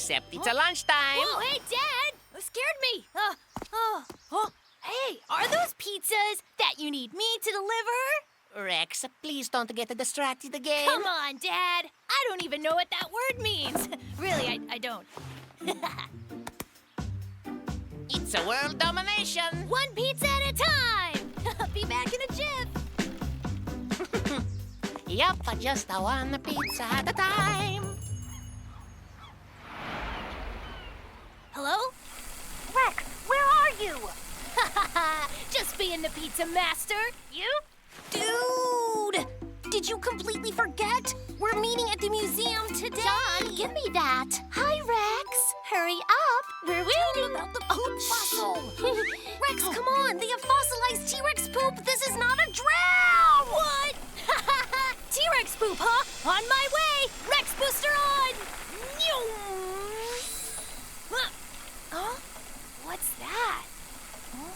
except it's a lunchtime. Whoa, hey, Dad! You scared me. Hey, are those pizzas that you need me to deliver? Rex, please don't get distracted again. Come on, Dad. I don't even know what that word means. Really, I don't. It's a world domination. One pizza at a time. Be back in a jiff. Yup, just one pizza at a time. Hello? Rex, where are you? Just being the pizza master. You? Dude! Did you completely forget? We're meeting at the museum today. John, give me that. Hi, Rex. Hurry up. We're waiting. About the poop fossil. Rex, come on. They have fossilized T-Rex poop. This is not a drown. What? T-Rex poop, huh? On my way. Rex booster on. Huh? What's that? Huh?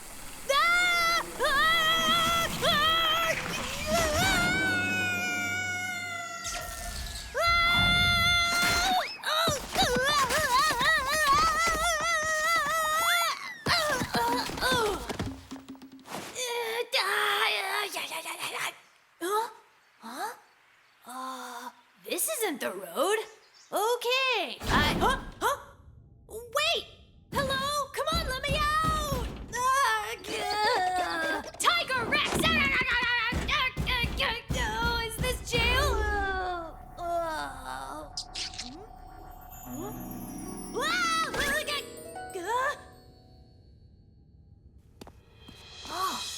Ah! Ah! Ah! This isn't the road. Okay. Wait! Hello? Come on, let me out! Tiger Rex! Oh, is this jail? Oh,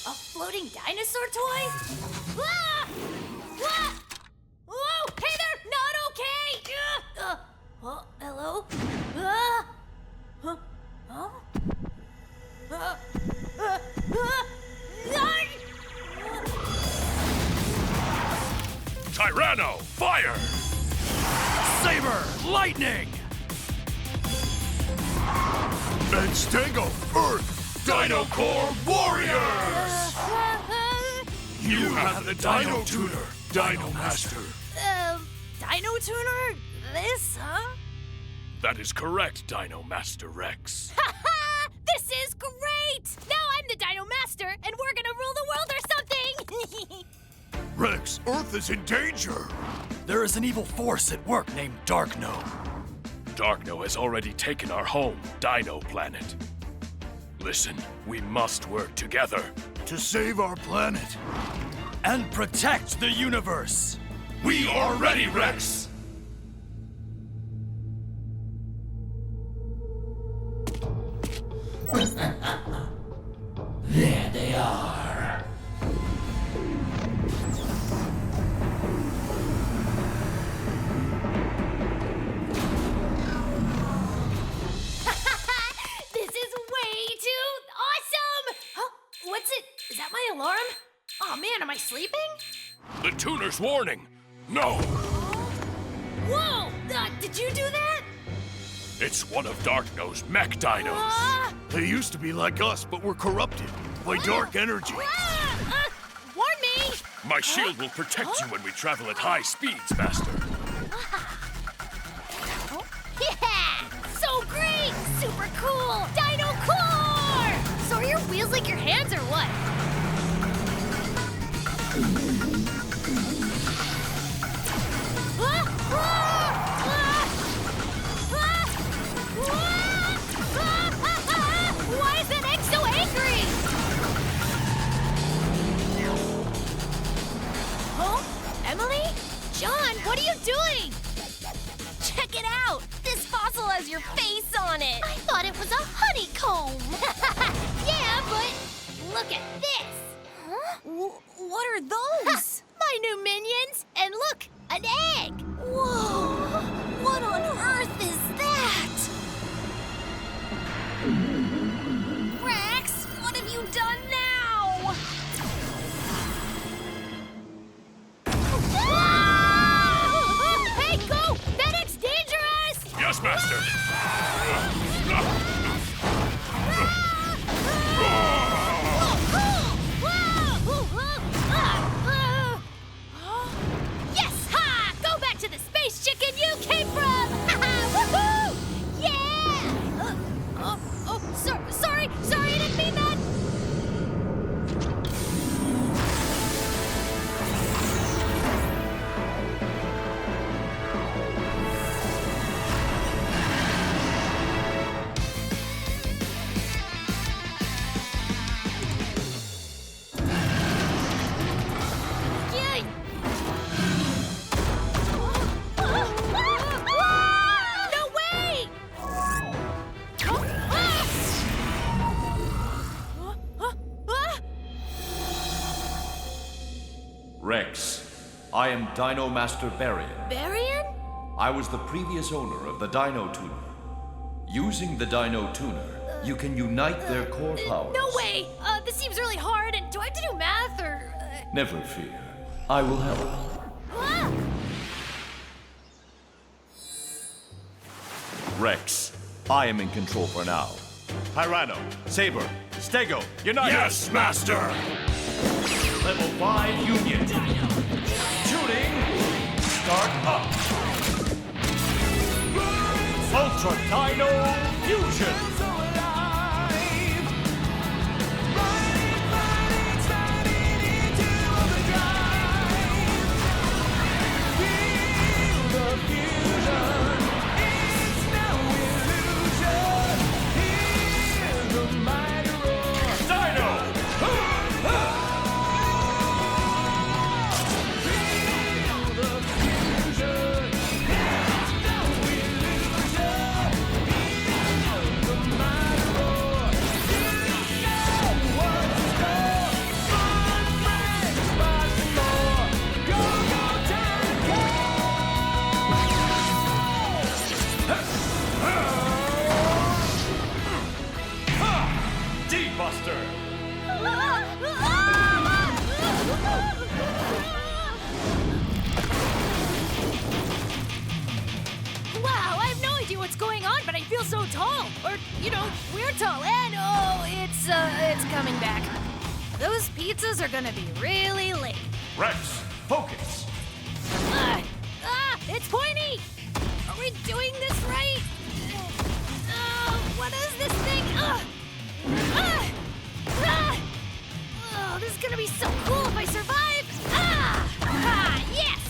a floating dinosaur toy? Whoa! Hey there! Not okay! Hello? Tyranno, fire! Saber, lightning! And Stango, earth! Dinocore warriors! You have the Dino Tuner, Dino Master. Dino Tuner? This, huh? That is correct, Dino Master Rex. Ha-ha! This is great! Now I'm the Dino Master, and we're gonna rule the world or something! Rex, Earth is in danger! There is an evil force at work named Darkno. Darkno has already taken our home, Dino Planet. Listen, we must work together. To save our planet. And protect the universe! We are ready, Rex! There they are. This is way too awesome! Huh? What's it? Is that my alarm? Oh man, am I sleeping? The tuner's warning! No! Whoa! Did you do that? It's one of Darkno's mech dinos. They used to be like us, but were corrupted by dark energy. Warn me! My shield will protect you when we travel at high speeds, Master. Yeah! So great! Super cool! Dinocore! So are your wheels like your hands or what? Why is that egg so angry? Huh? Emily? John, what are you doing? Check it out! This fossil has your face on it! I thought it was a honeycomb. Yeah, but look at this! Huh? What are those? My new minions! And look, an egg! Whoa! What on earth is that? Rex, what have you done now? Hey, go! That egg's dangerous! Yes, Master. Yes! Ha! Go back to the space chicken you came from! Woohoo! Yeah! am Dino Master Barian. Barian? I was the previous owner of the Dino Tuner. Using the Dino Tuner, you can unite their core powers. No way! This seems really hard, and do I have to do math, or... Never fear. I will help. Ah! Rex, I am in control for now. Tyranno, Saber, Stego, unite! Yes, Master! Level 5 Union. Shooting. Start up. Ultra Dino Fusion. Wow, I have no idea what's going on, but I feel so tall. Or, you know, we're tall. And, oh, it's coming back. Those pizzas are gonna be really late. Rex, focus. It's pointy! Are we doing this right? What is this thing? Oh, this is gonna be so cool if I survive! Yes!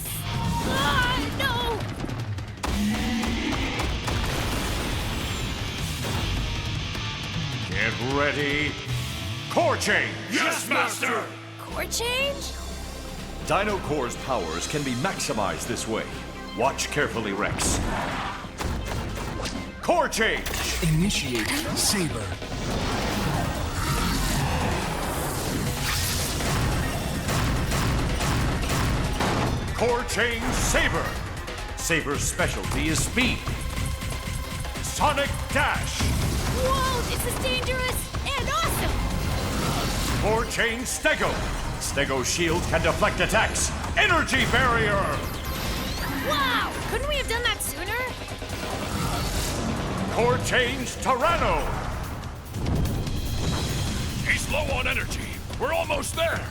No! Get ready. Core change. Yes, Master! Core change? DinoCores powers can be maximized this way. Watch carefully, Rex. Core change. Initiate Saber. Core change Saber. Saber's specialty is speed. Sonic dash. Whoa, this is dangerous and awesome! Core change Stego. Stego's shield can deflect attacks. Energy barrier. Wow, couldn't we have done that sooner? Core change Tyranno. He's low on energy. We're almost there.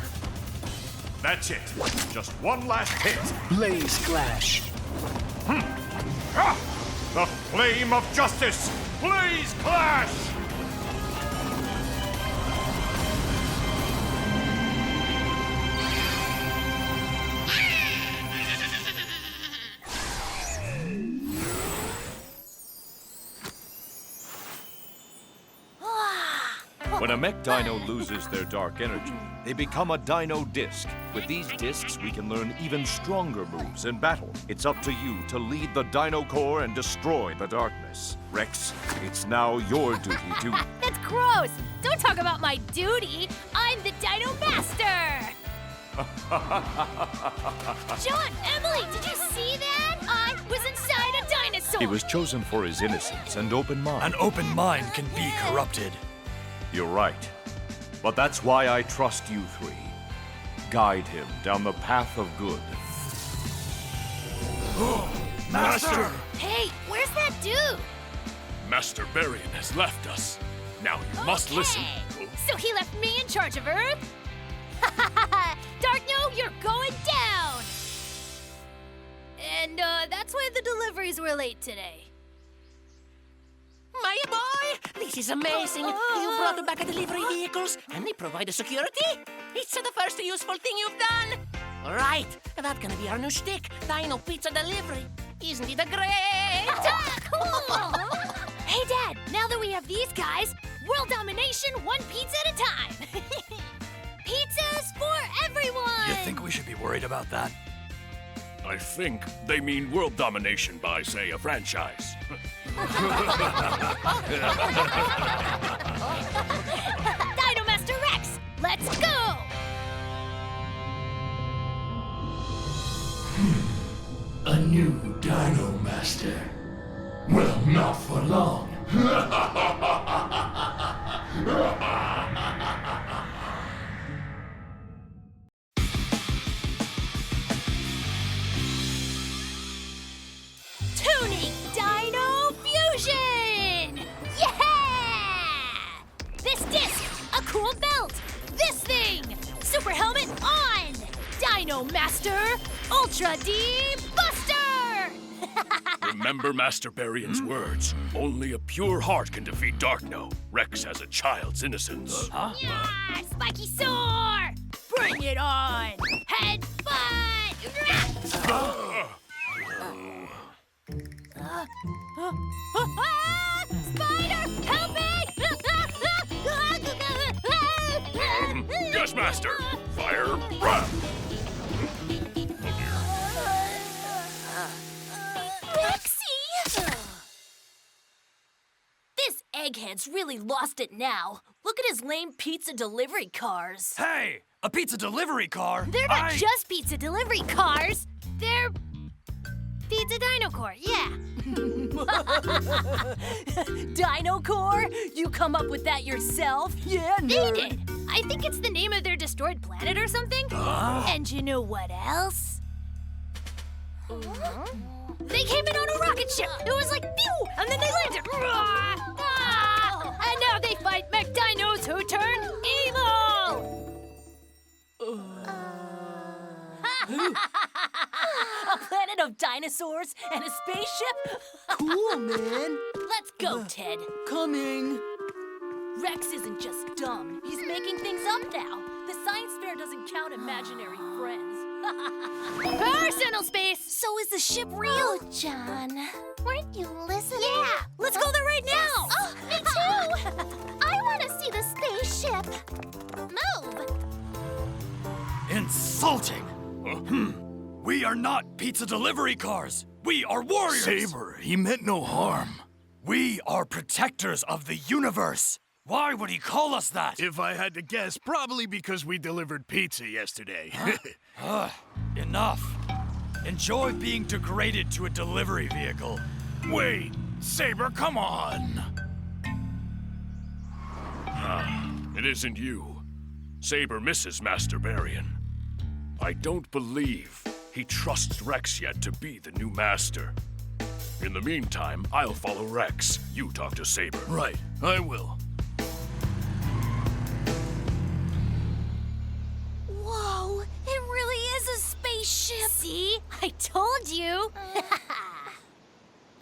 That's it. Just one last hit. Blaze Clash. The flame of justice. Blaze Clash. When a mech dino loses their dark energy, they become a dino disc. With these discs, we can learn even stronger moves in battle. It's up to you to lead the Dinocore and destroy the darkness. Rex, it's now your duty to... That's gross! Don't talk about my duty! I'm the Dino Master! John, Emily, did you see that? I was inside a dinosaur! He was chosen for his innocence and open mind. An open mind can be corrupted. You're right. But that's why I trust you three. Guide him down the path of good. Master! Hey, where's that dude? Master Barian has left us. Now you must listen. So he left me in charge of Earth? Darkno, you're going down! And that's why the deliveries were late today. My boy, this is amazing. You brought back delivery vehicles, and they provide the security. It's the first useful thing you've done. All right, that's gonna be our new shtick, Dino Pizza Delivery. Isn't it great? Cool! Hey, Dad, now that we have these guys, world domination one pizza at a time. Pizzas for everyone! You think we should be worried about that? I think they mean world domination by, say, a franchise. Dino Master Rex, let's go! new Dino Master. Well, not for long. Tuning Dino Fusion! Yeah! This disc, a cool belt. This thing, super helmet on. Dino Master, Ultra D Buster! Remember Master Barian's words. Only a pure heart can defeat Darkno. Rex has a child's innocence. Yeah, Spiky Sword! Bring it on! Head butt! Spider, help me! Yes, Master. Fire breath. Rexy! This egghead's really lost it now. Look at his lame pizza delivery cars. Hey, a pizza delivery car? They're not just pizza delivery cars. They're pizza Dinocore, yeah. Dinocore? You come up with that yourself? Yeah, They did. I think it's the name of their destroyed planet or something. And you know what else? They came in on a rocket ship. It was like, pew! And then they landed. And now they fight mech dinos who turn evil! A planet of dinosaurs and a spaceship? Cool, man. Let's go, Ted. Coming. Rex isn't just dumb. He's making things up now. The science fair doesn't count imaginary friends. Personal space! So is the ship real? Oh, John, weren't you listening? Yeah! Let's go there right now! Oh, me too! I want to see the spaceship. Move! Insulting! We are not pizza delivery cars. We are warriors. Saber, he meant no harm. We are protectors of the universe. Why would he call us that? If I had to guess, probably because we delivered pizza yesterday. Enough. Enjoy being degraded to a delivery vehicle. Wait, Saber, come on. It isn't you. Saber misses Master Barian. I don't believe he trusts Rex yet to be the new master. In the meantime, I'll follow Rex. You talk to Saber. Right, I will. Whoa, it really is a spaceship. See? I told you.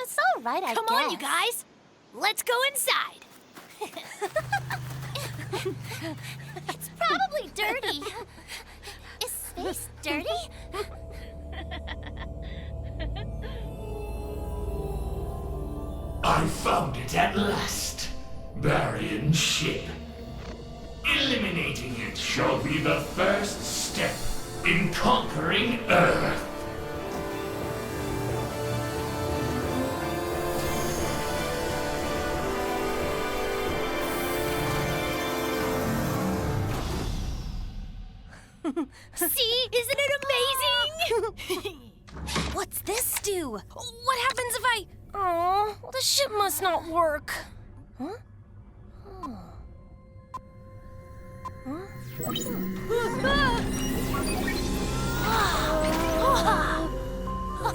It's all right, I Come guess. on, you guys. Let's go inside. It's probably dirty. Is space dirty? I found it at last. Barian's ship. Eliminating it shall be the first step in conquering Earth. See? Isn't it amazing? What's this do? What happens if I... Oh, the ship must not work. Huh?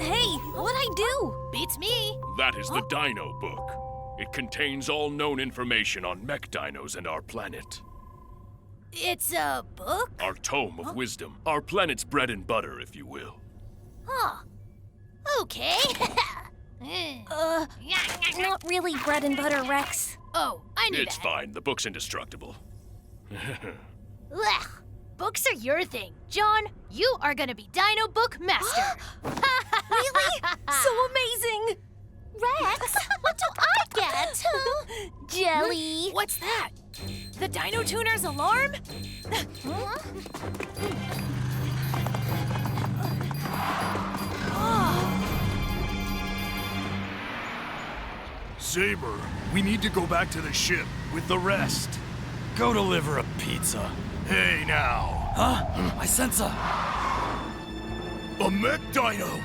Hey, what'd I do? Beats me. That is the Dino book. It contains all known information on mech dinos and our planet. It's a book? Our tome of wisdom. Our planet's bread and butter, if you will. Huh. Okay. Not really bread and butter, Rex. Oh, I knew It's that. fine. The book's indestructible. Ugh. Books are your thing. John, you are gonna be Dino Book Master. Really? So amazing! Rex, what do I get? Jelly. What's that? The Dino Tuner's alarm? Saber, we need to go back to the ship with the rest. Go deliver a pizza. Hey now. Huh? I sense a... A mech dino!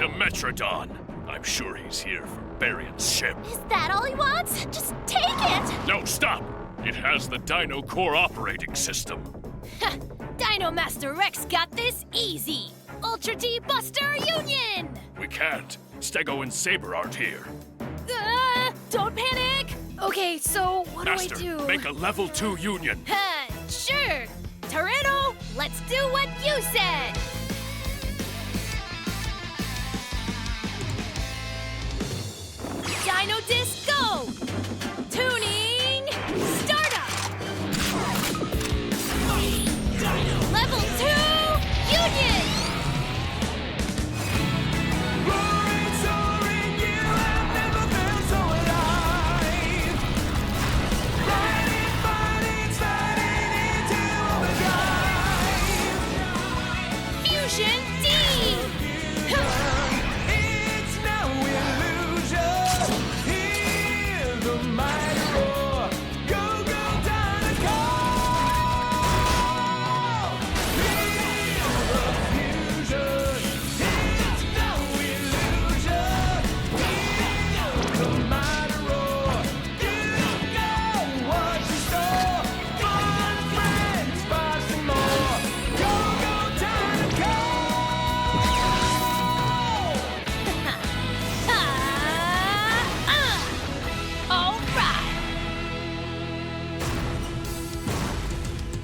Dimetrodon. I'm sure he's here for Barion's ship. Is that all he wants? Just take it! No, stop! It has the Dinocore operating system. Dino Master Rex got this easy. Ultra T Buster Union! We can't. Stego and Saber aren't here. Don't panic! Okay, so what Master, do I do? make a level 2 union. Sure! Tyranno, let's do what you said! Dino Disc Go! Tuning Startup! Level 2 Union! Fusion D!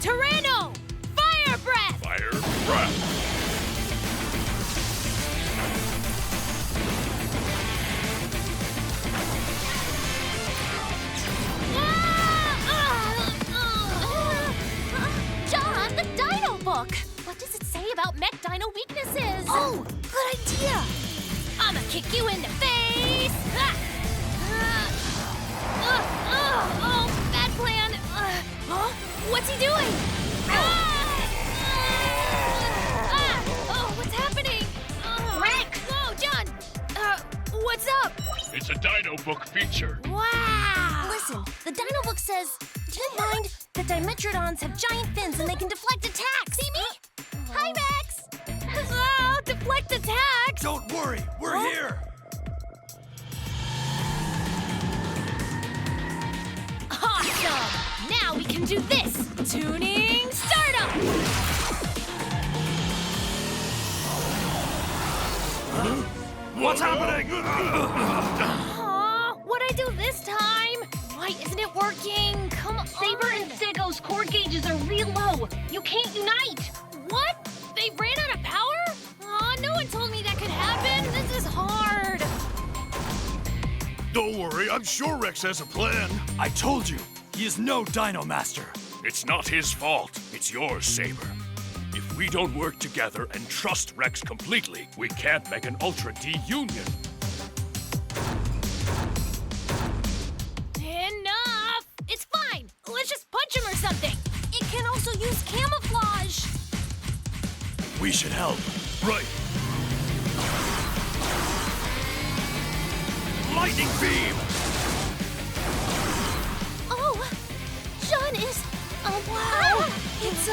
Tyranno! Fire Breath! Fire breath. John, the Dino book! What does it say about Mech Dino weaknesses? Oh, good idea! I'ma kick you in the face! Oh, bad plan! Huh? What's he doing? Oh, what's happening? Rex! Whoa, John! What's up? It's a Dino book feature. Wow! Listen, the Dino book says, do you mind that Dimetrodons have giant fins and they can deflect attacks? See me? Hi, Rex! Oh, deflect attacks! Don't worry, we're here. Awesome! Now we can do this! Tuning Startup! What's happening? What'd I do this time? Why isn't it working? Come on! Saber and Stego's core gauges are real low. You can't unite. What? They ran out of power? Aw, no one told me that could happen. This is hard. Don't worry, I'm sure Rex has a plan. I told you, he is no Dino Master. It's not his fault. It's yours, Saber. If we don't work together and trust Rex completely, we can't make an Ultra D union. Enough! It's fine. Let's just punch him or something. It can also use camouflage. We should help. Right. Lightning beam! Oh, John is... Oh, Wow! It's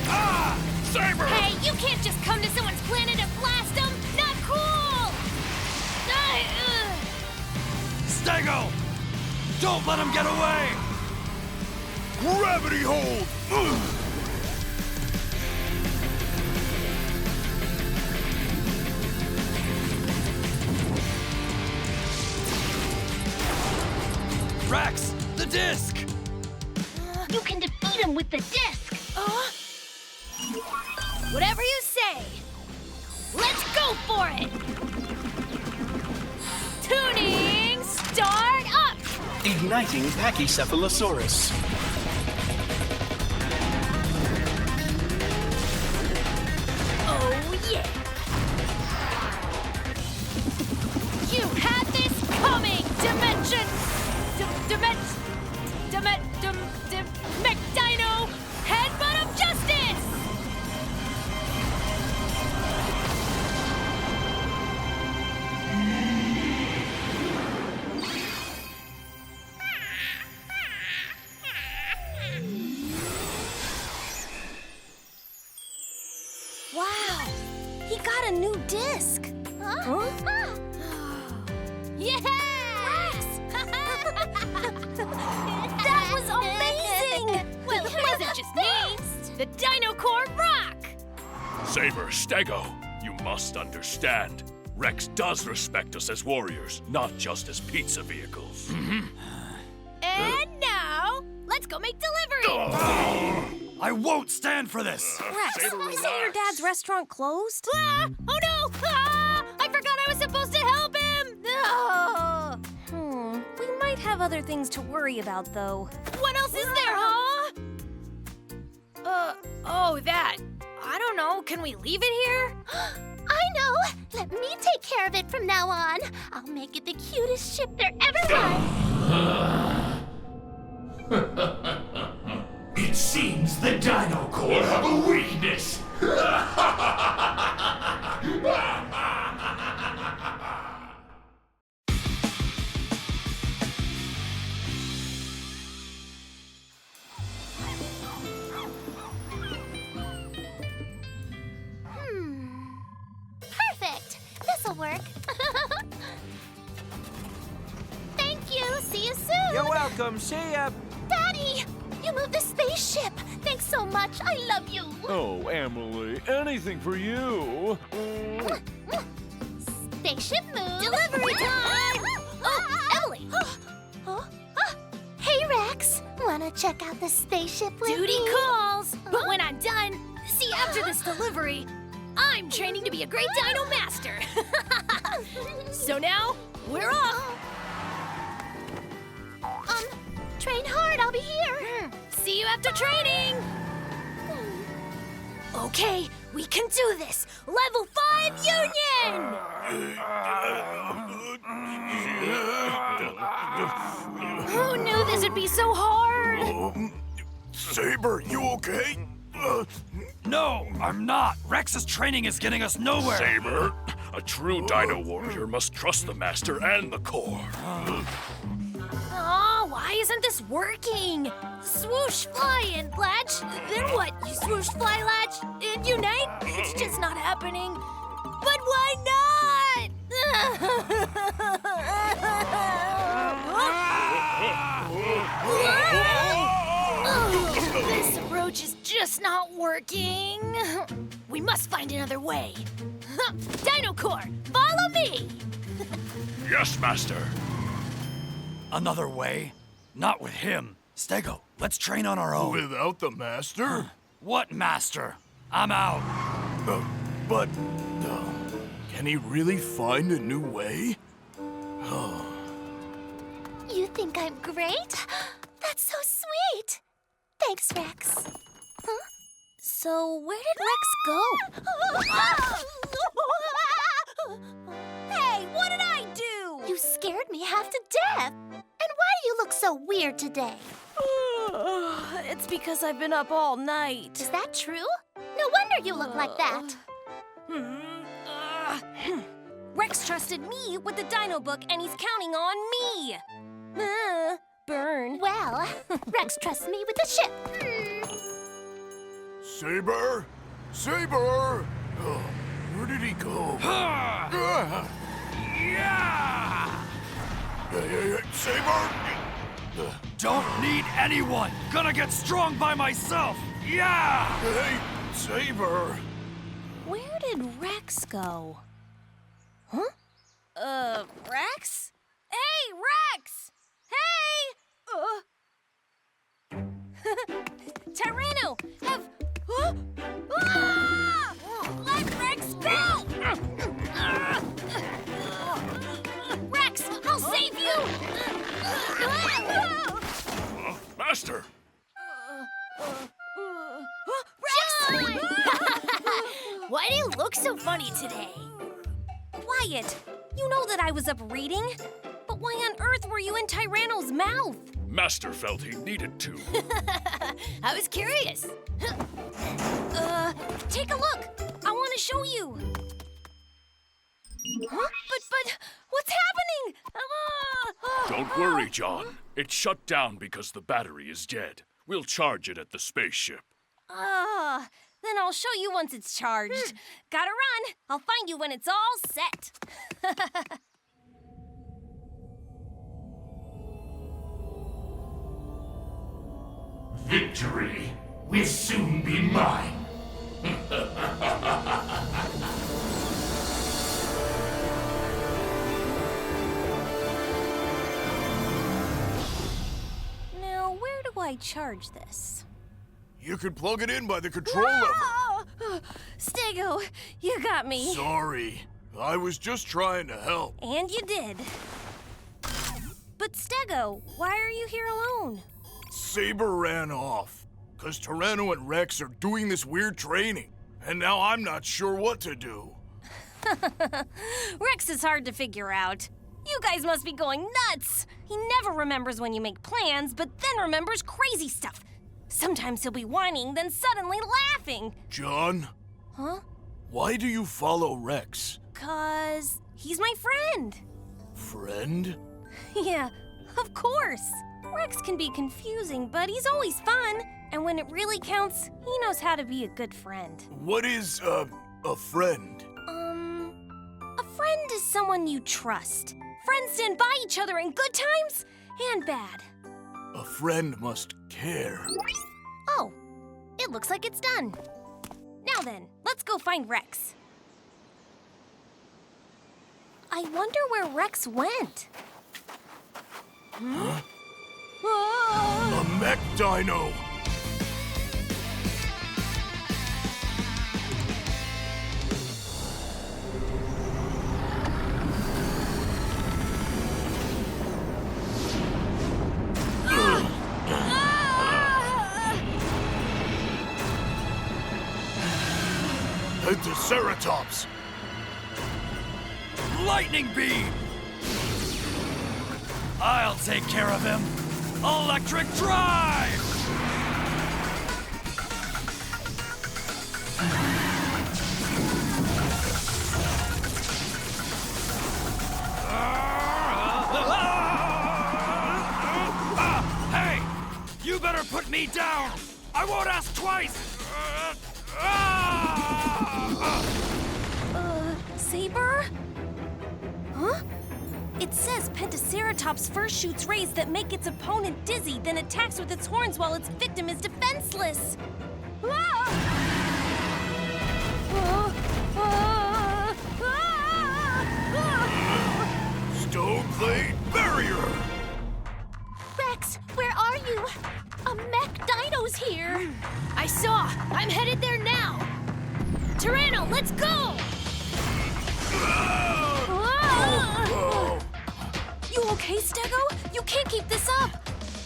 Ah! Saber! Hey, you can't just come to someone's planet and blast them. Not cool. Stego! Don't let him get away! Gravity hold! Rex, the disc! You can defeat him with the disc. Whatever you say. Let's go for it. Tuning Start Up. Igniting Pachycephalosaurus. Oh yeah. You had this coming, Dimension. Mech Dino, Headbutt of Justice! He got a new disc. Huh? Yeah! That was amazing! Well, it wasn't just me. The Dinocore rock! Saber, Stego, you must understand. Rex does respect us as warriors, not just as pizza vehicles. And now, let's go make delivery! I won't stand for this! Rex, isn't your dad's restaurant closed? Ah! Oh no! Ah! I forgot I was supposed to help him! Oh. We might have other things to worry about, though. What else is there, huh? Oh, that. I don't know. Can we leave it here? I know! Let me take care of it from now on. I'll make it the cutest ship there ever was. It seems the Dinocore have a weakness. Perfect! This'll work. Thank you! See you soon! You're welcome. See ya. Daddy! You moved the spaceship! Thanks so much! I love you! Oh, Emily, anything for you. Spaceship move! Delivery time! Oh, Emily! Hey, Rex! Wanna check out the spaceship with Duty me? calls! But when I'm done, see, after this delivery, I'm training to be a great Dino Master. So now, we're off! Train hard, I'll be here! See you after training! Okay, we can do this! Level 5 Union! Who knew this would be so hard? Saber, you okay? No, I'm not. Rex's training is getting us nowhere. Saber, a true Dino warrior must trust the Master and the Core. Oh, why isn't this working? Swoosh, fly, and latch. Then what? You swoosh, fly, latch, and unite? It's just not happening. But why not? This approach is just not working. We must find another way. Dinocore, follow me! Yes, Master. Another way? Not with him. Stego, let's train on our own. Without the master? What master? I'm out. But can he really find a new way? You think I'm great? That's so sweet! Thanks, Rex. Huh? So, where did Rex go? Hey, what did I do? You scared me half to death. And why do you look so weird today? It's because I've been up all night. Is that true? No wonder you look like that. Rex trusted me with the Dino book, and he's counting on me. Burn. Well, Rex trusts me with the ship. Saber? Saber! Where did he go? Hey, Saber! Don't need anyone. Gonna get strong by myself. Yeah! Hey, Saber! Where did Rex go? Rex? Hey, Rex! Hey! Tyranno, have... Let Rex go! Rex, I'll save you! Master! Why do you look so funny today? Quiet! You know that I was up reading. But why on earth were you in Tyranno's mouth? Master felt he needed to. I was curious. Take a look. I want to show you. Huh? But what's happening? Don't worry, John. It shut down because the battery is dead. We'll charge it at the spaceship. Then then I'll show you once it's charged. Gotta run. I'll find you when it's all set. Victory will soon be mine. Now, where do I charge this? You could plug it in by the control lever. Stego, you got me. Sorry. I was just trying to help. And you did. But Stego, why are you here alone? Saber ran off. 'Cause Tyranno and Rex are doing this weird training. And now I'm not sure what to do. Rex is hard to figure out. You guys must be going nuts. He never remembers when you make plans, but then remembers crazy stuff. Sometimes he'll be whining, then suddenly laughing. John? Huh? Why do you follow Rex? 'Cause he's my friend. Friend? Yeah, of course. Rex can be confusing, but he's always fun. And when it really counts, he knows how to be a good friend. What is, a friend? A friend is someone you trust. Friends stand by each other in good times and bad. A friend must care. Oh, it looks like it's done. Now then, let's go find Rex. I wonder where Rex went. Huh? Oh! A mech dino! A Triceratops! Lightning beam! I'll take care of him. Electric drive! Hey! You better put me down! I won't ask twice! Saber? Huh? It says Pentaceratops first shoots rays that make its opponent dizzy, then attacks with its horns while its victim is defenseless. Stoneblade barrier! Rex, where are you? A mech dino's here. I saw. I'm headed there now. Tyranno, let's go! You okay, Stego? You can't keep this up.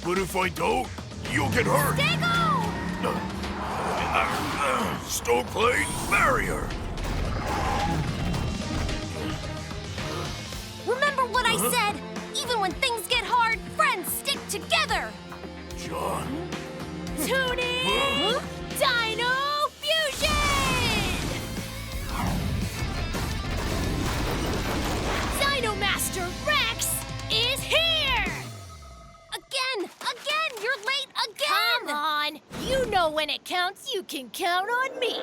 But if I don't, you'll get hurt! Stego! Stoneblade barrier! Remember what I said? Even when things get hard, friends stick together! John? Tune in! Dino Fusion! Dino Master Rex is here! Again! You're late again! Come on! You know when it counts, you can count on me!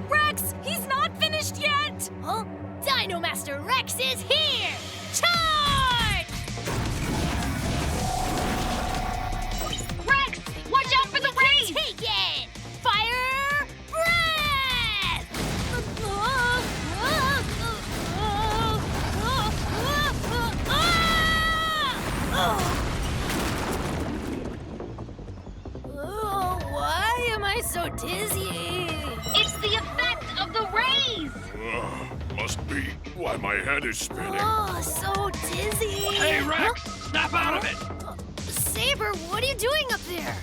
Rex! He's not finished yet! Huh? Dino Master Rex is here! Charge! Rex! Watch out for the rays! Take it! Fire breath! Oh, why am I so dizzy? It's the effect of the rays! Must be why my head is spinning. Oh, so dizzy. Hey, Rex! Snap out of it! Saber, what are you doing up there?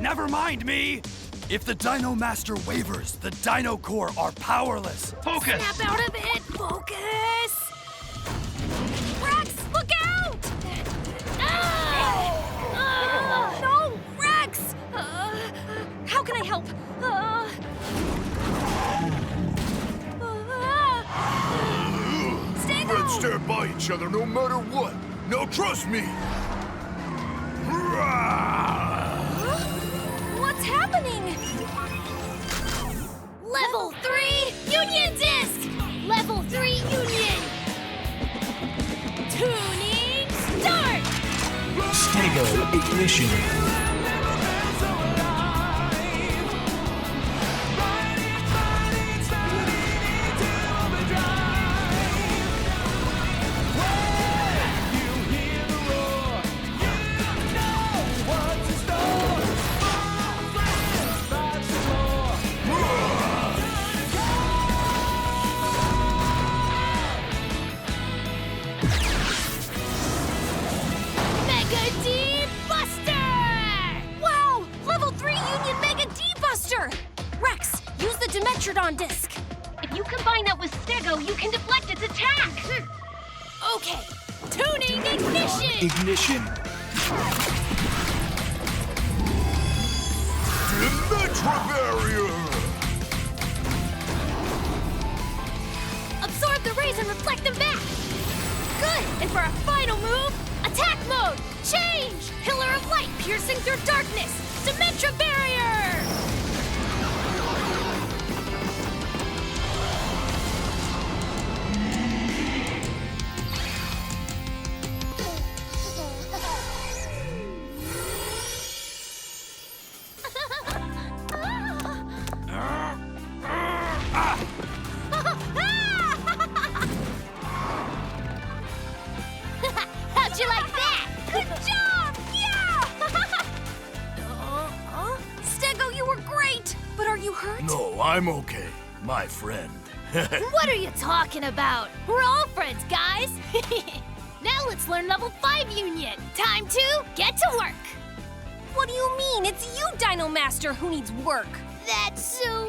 Never mind me! If the Dino Master wavers, the Dinocore are powerless. Focus! Snap out of it! Focus! Rex, look out! No, Rex! How can I help? Friends stand by each other no matter what. No, trust me. What's happening? Level 3 Union Disc! Level 3 Union! Tuning start! Stego Ignition. Mega D-Buster! Wow! Level 3 Union Mega D-Buster! Rex, use the Dimetrodon disc. If you combine that with Stego, you can deflect its attack. Okay, tuning ignition! Ignition. Dimetro barrier! Absorb the rays and reflect them back! Good! And for our final move, attack mode! Change! Pillar of light piercing through darkness! Dimetro barrier! How'd you like that? Good job! Yeah! Stego, you were great! But are you hurt? No, I'm okay, my friend. What are you talking about? We're all friends, guys! Now let's learn level 5 Union! Time to get to work! What do you mean? It's you, Dino Master, who needs work. That's so...